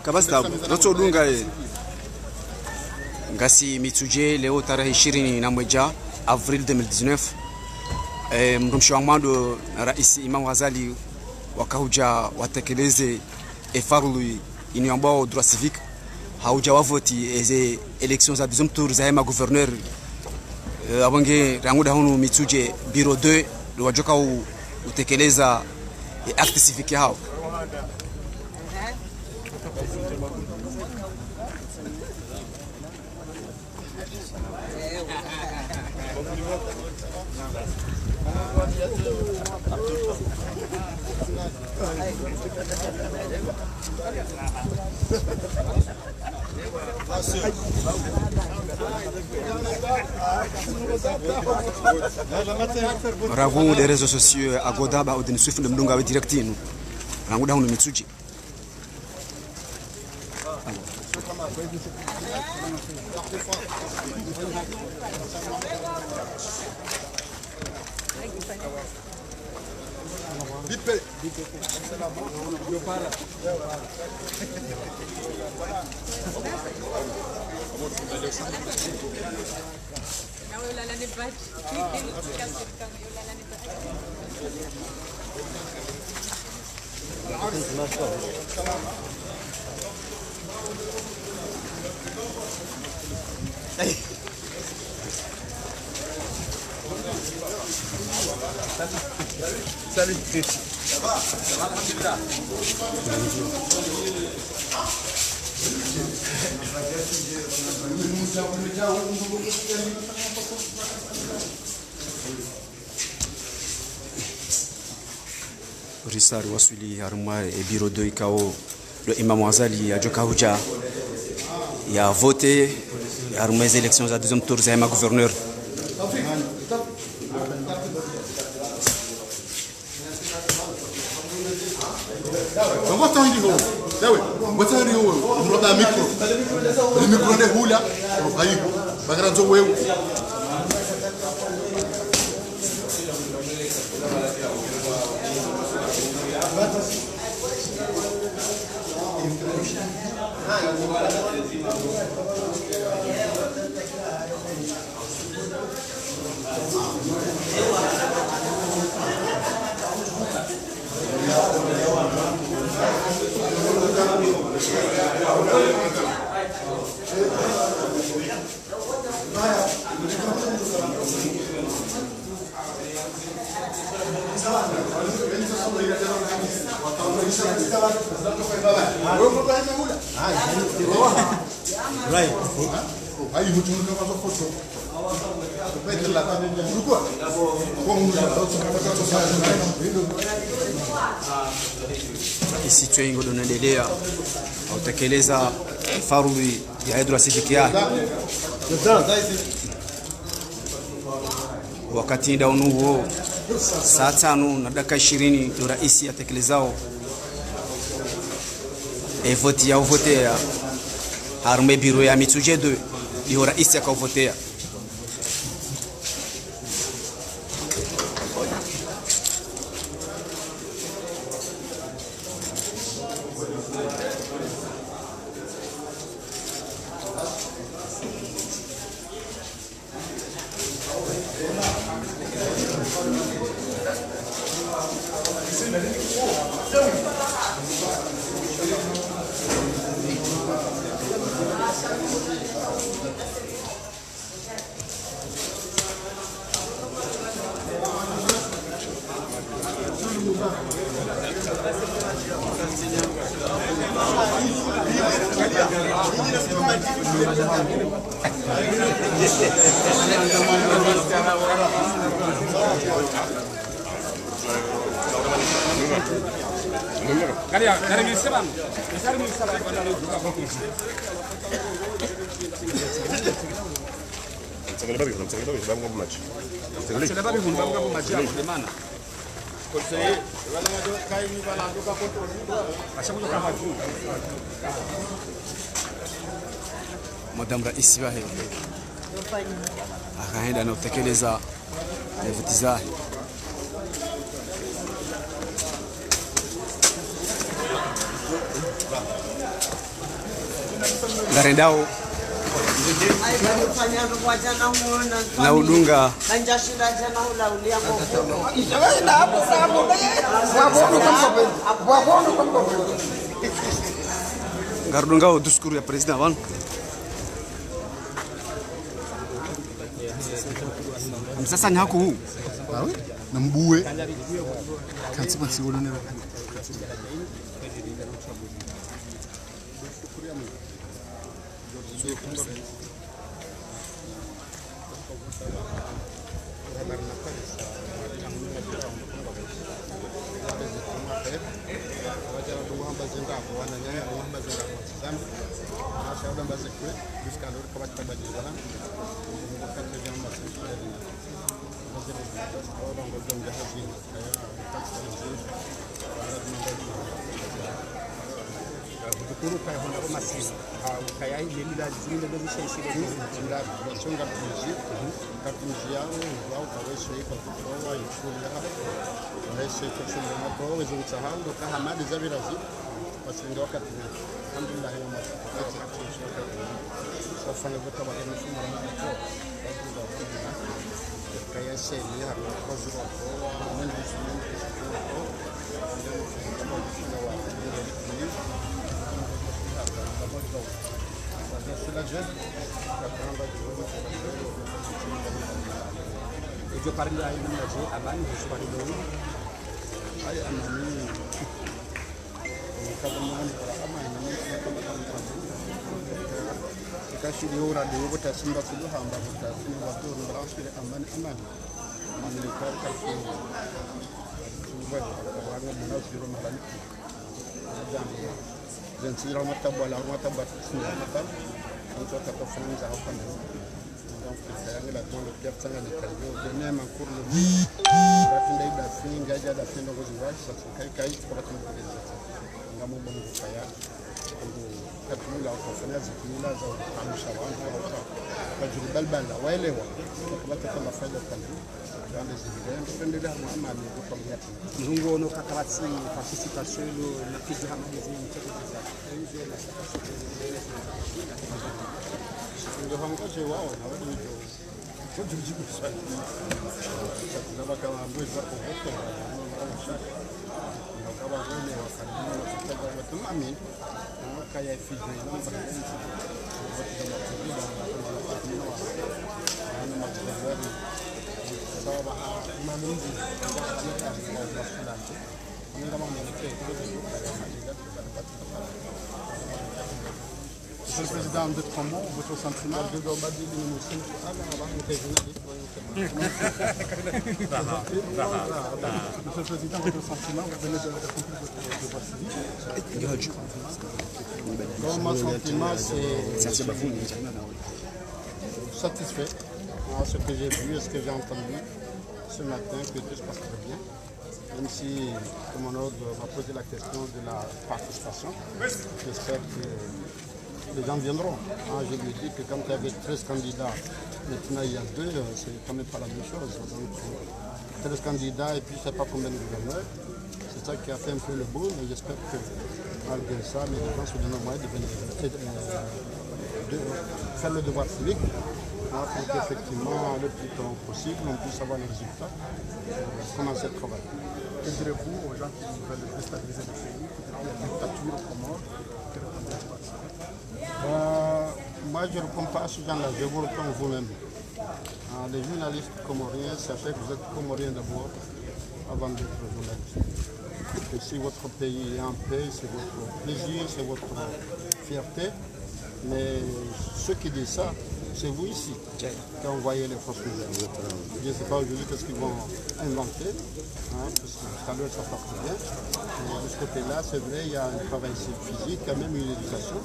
kabasta roto dunga ngasi mituje leo tarehe 21 Avril 2019 mrumshwamando na Rais Imam Ghazali wakahuja watekeleze efarulu ini ambao droit civique hauja wavoti eze elections za deuxième tour za ma gouverneur abange ranguda hunu mituje bureau 2 wajoka utekeleza acte civique hao Ravu les réseaux sociaux à Godaba ou de nous suivre de Mdunga avec directinu. Ranguda hunu mitsuji. Bipe. Salut. Ça va, alhamdulillah. Risari wasuli haruma e bureau 2 ikao le Imam Ghazali ajoka huja ya voté haruma les élections à deuxième tour za ma gouverneur Vamos estar indo, sabe? Você vai indo, não dá micro. O micro de hula, aí, vai gravar o eu. Right. Aí muito não vai fazer foto. Vai de lá, Isitwe ingo donaendelea utekeleza farudhi ya droit civique yake wakati daunu huo saa 5 na dakika 20 ndo rais atekelezao voti ya votea harume biro ya mituje 2 ndio rais akavotea Madame Rais Wahe akaenda na kutekeleza voti zake. Garendao na udunga Gardunga o discours ya president wan sasa ni haku huu na mbue kansi basi wone Guru kaya honda ko masis kaya hindi nila zingin na siya isipin nila basong kartunji wao kaweso iko kwa yule hapa raisi kwa shule na kwa wezo msahau ndo kama mali za virazi basi ndio wakati alhamdulillah ya mama sasa ndio kwa sababu ni mfumo wa mtoto kaya sheni hapa kwa zuro kwa mwendo shule Itu paling lain aja, abang harus paling dulu. Ayah anaknya, kalau mau orang aman, kasih dia orang dia buat sembah puluh hamba buat sembah waktu orang berasal aman. Mereka kasih buat orang menaus di rumah lain. Dan si rumah tabak semua mata. Untuk kita finance apa ni? Donc saya ni lakukan lepas sangat detail. Jadi memang kurang lebih. Tapi dah dah fin gaji dah fin logo juga. Kai sekolah tu boleh. Enggak mau bangun saya. Untuk ketemu lah finance kita jauh kami sawan. Baju balbal lah. Wailewa. Kalau kita nak fayda tadi. Dan disini dan dah mana ni untuk lihat. Nunggu nak kawasi partisipasi lu nak kerja mana ni? Ndio hango je wao na wao ndio kwa jibu swali na kama mbweza kwa hoto na shaka na kama wale wafanyao wakitaja watu mami na kaya fiji na mbali na mabadala sawa maamuzi ya fulani ndio kama mwenekeo Monsieur le Président, de trois mots, votre sentiment de Monsieur le Président, votre sentiment, vous venez de l'accomplir de mon sentiment, c'est satisfait à ce que j'ai vu et ce que j'ai entendu ce matin, que tout se passe très bien. Même si, comme mon ordre m'a posé la question de la participation, j'espère que les gens viendront. Je lui ai dit que quand il y avait 13 candidats, maintenant il y a 2, c'est quand même pas la même chose. Donc 13 candidats et puis je ne sais pas combien de gouverneurs. C'est ça qui a fait un peu le boom et j'espère que malgré ça, les gens se donnent moyen de faire le devoir civique pour qu'effectivement, le plus tôt possible, on puisse avoir les résultats, commencer le travail. Que direz-vous aux gens qui veulent déstabiliser le pays, qui diront qu'il y a une dictature aux Comores? Moi, je ne réponds pas à ce genre-là, je vous réponds vous-même. Les journalistes comoriens, sachez que vous êtes comoriens d'abord, avant d'être journalistes. Et si votre pays est en paix, c'est votre plaisir, c'est votre fierté. Mais ceux qui disent ça, c'est vous ici qui envoyez les fausses nouvelles. Je ne sais pas aujourd'hui qu'est-ce qu'ils vont inventer, parce que tout à l'heure ça part bien. Mais de ce côté-là, c'est vrai, il y a un travail physique, quand même une éducation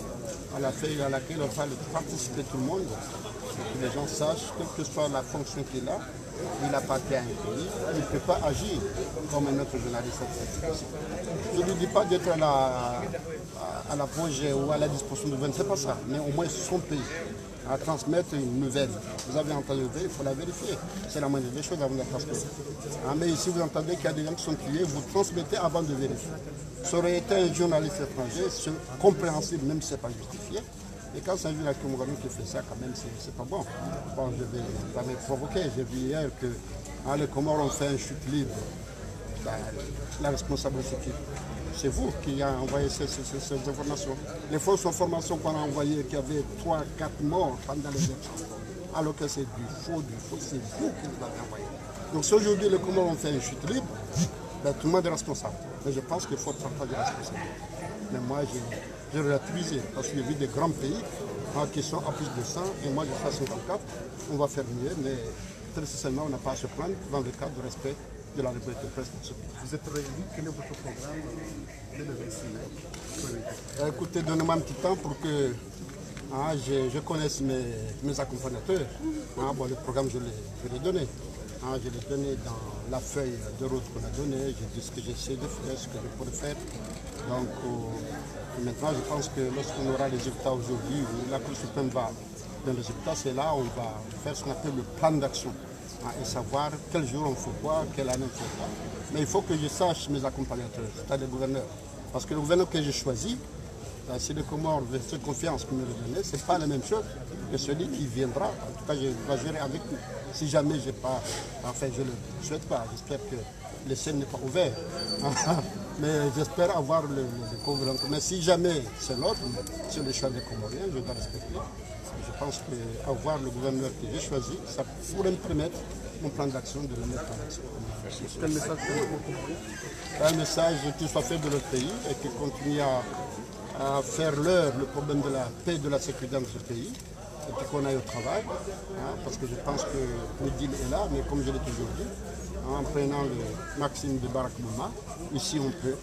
à laquelle on va participer tout le monde. Pour que les gens sachent, quelle que soit la fonction qu'il a, il appartient à un pays, il ne peut pas agir comme un autre journaliste. Je ne lui dis pas d'être à la projet ou à la disposition de ce n'est pas ça, mais au moins son pays. À transmettre une nouvelle. Vous avez entendu, il faut la vérifier. C'est la moindre des choses avant de la transmettre. Mais ici, vous entendez qu'il y a des gens qui sont tués, vous transmettez avant de vérifier. Ça aurait été un journaliste étranger, c'est compréhensible, même si ce n'est pas justifié. Et quand c'est un journaliste comorien qui fait ça, quand même, c'est pas bon. Bon, je vais pas me provoquer. J'ai vu hier que les Comores ont fait une chute libre. Ben, la responsabilité, c'est vous qui avez envoyé ces informations. Les fausses informations qu'on a envoyées, qu'il y avait 3-4 morts pendant les élections, alors que c'est du faux, c'est vous qui nous avez envoyé. Donc si aujourd'hui les Comores ont fait une chute libre, ben, tout le monde est responsable. Mais je pense qu'il faut partager la responsabilité. Mais moi, j'ai relativisé, parce qu'il y a eu des grands pays qui sont à plus de 100, et moi je suis à 54, on va faire mieux, mais très sincèrement, on n'a pas à se plaindre dans le cadre du respect de la liberté de presse. Vous êtes réélu, quel est votre programme dès le 26 mai? Écoutez, donnez-moi un petit temps pour que je connaisse mes accompagnateurs. Bon, le programme, je l'ai donné. Je l'ai donné dans la feuille de route qu'on a donnée. J'ai dit ce que j'essaie de faire, ce que je pourrais faire. Donc maintenant, je pense que lorsqu'on aura les résultats aujourd'hui, la Cour suprême va dans les résultats, c'est là où on va faire ce qu'on appelle le plan d'action. Et savoir quel jour on fait quoi, quelle année on fait quoi. Mais il faut que je sache mes accompagnateurs, c'est-à-dire les gouverneurs. Parce que le gouverneur que j'ai choisi, si le Comores veut cette confiance que me le donner, ce n'est pas la même chose que celui qui viendra. En tout cas, je vais gérer avec lui. Si jamais je n'ai pas, enfin je ne le souhaite pas, j'espère que le ciel n'est pas ouvert. Mais j'espère avoir le gouverneur. Mais si jamais c'est l'autre, c'est le choix des Comoriens, je dois respecter. Je pense qu'avoir le gouverneur que j'ai choisi, ça pourrait me permettre mon plan d'action de le mettre en action. Quel message pour Un message qu'ils soient fiers de leur pays et qu'ils continuent à faire le problème de la paix et de la sécurité dans ce pays et puis qu'on aille au travail, parce que je pense que le deal est là, mais comme je l'ai toujours dit, en prenant le maxime de Barack Obama, ici on peut,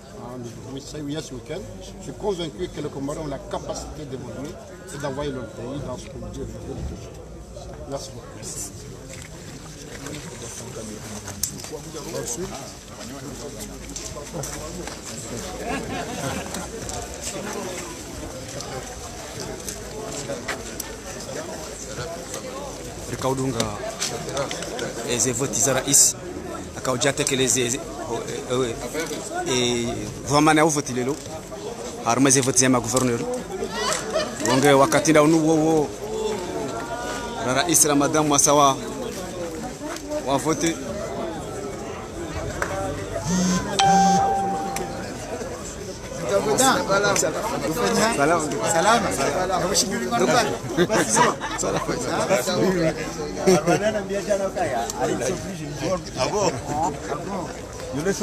yes we can. Je suis convaincu que les Comoriens ont la capacité d'évoluer et d'envoyer leur pays dans ce que Dieu veut. Merci beaucoup. Rikaudunga voti za rais akaujatekeleze dhamana ya voti lelo haruma voti ya maguverneur wonge wakati nda unuwo rais Ramadan Mwasawa wa vote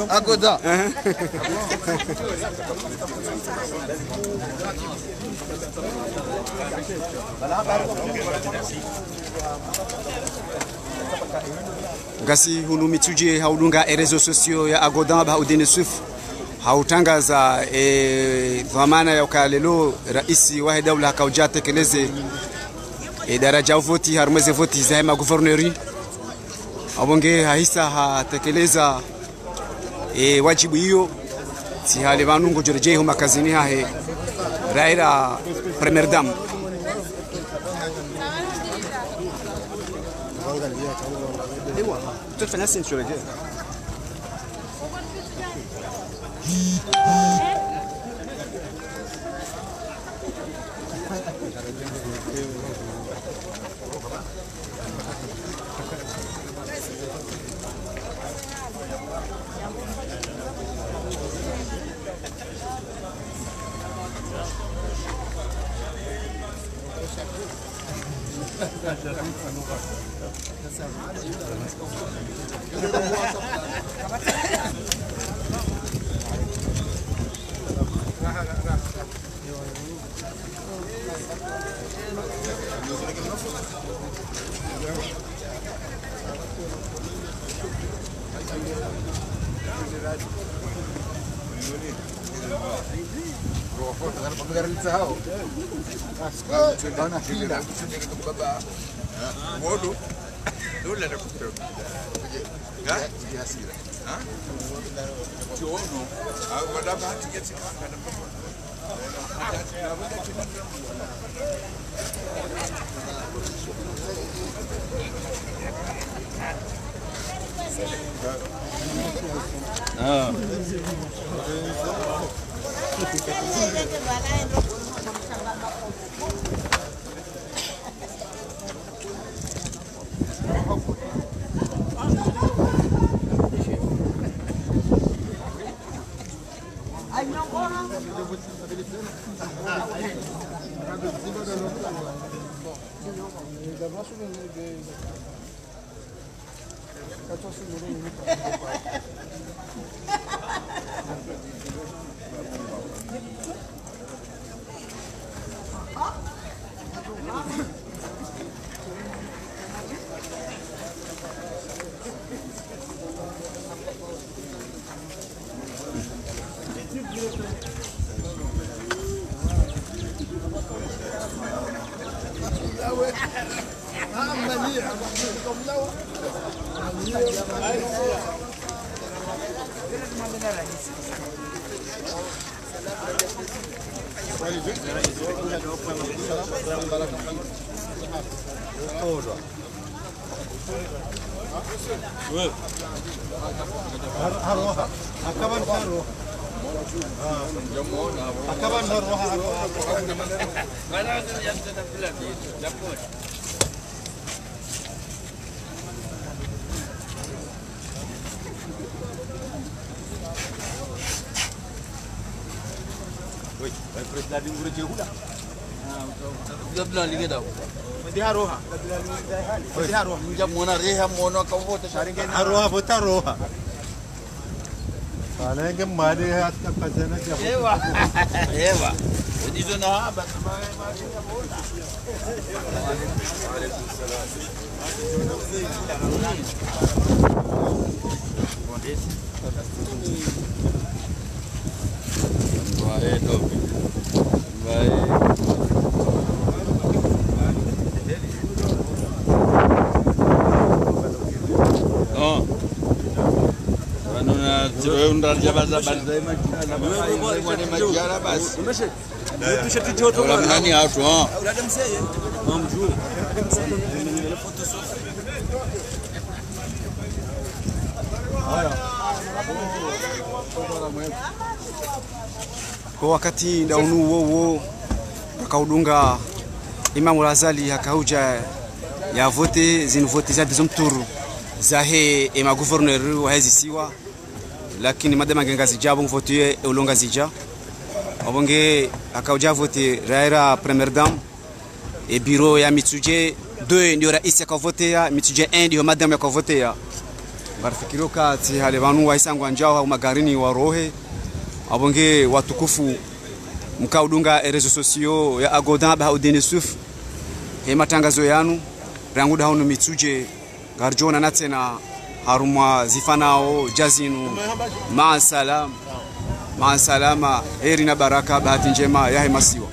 Agoda. Gasi hunu mituje haudunga reseaux sociaux ya Agoda ba udini suf hautangaza dhamana ya ukalelo rais wa dawla kaujatekeleze daraja voti harumeze voti za maguverneri abonge hahisa hatekeleza wajibu hiyo si hali banungo jorje huma kazini hahe Raila Premier Dame ewa tutafanya sisi nchorege Kwa wakati ndaunu wo akaudunga Imam Razali akauja ya vote zinvote za deuxième tour za he ema gouverneur wa hizi siwa, lakini madama ngengazi jabo vote ulonga zija abonge akauja vote raira première dame e bureau ya Mitsuje 2 ndio rais akavote ya Mitsuje 1 ndio madame akavote ya barafikiro kati hale banu waisangwa njao au magarini wa rohe abonge watukufu mkaudunga rezo sosio ya agodan ba udeni suf he matangazo yanu rangu daunu Mitsuje garjona na tena harumwa zifanao jazinu ma salama heri na baraka bahati njema ya masiwa.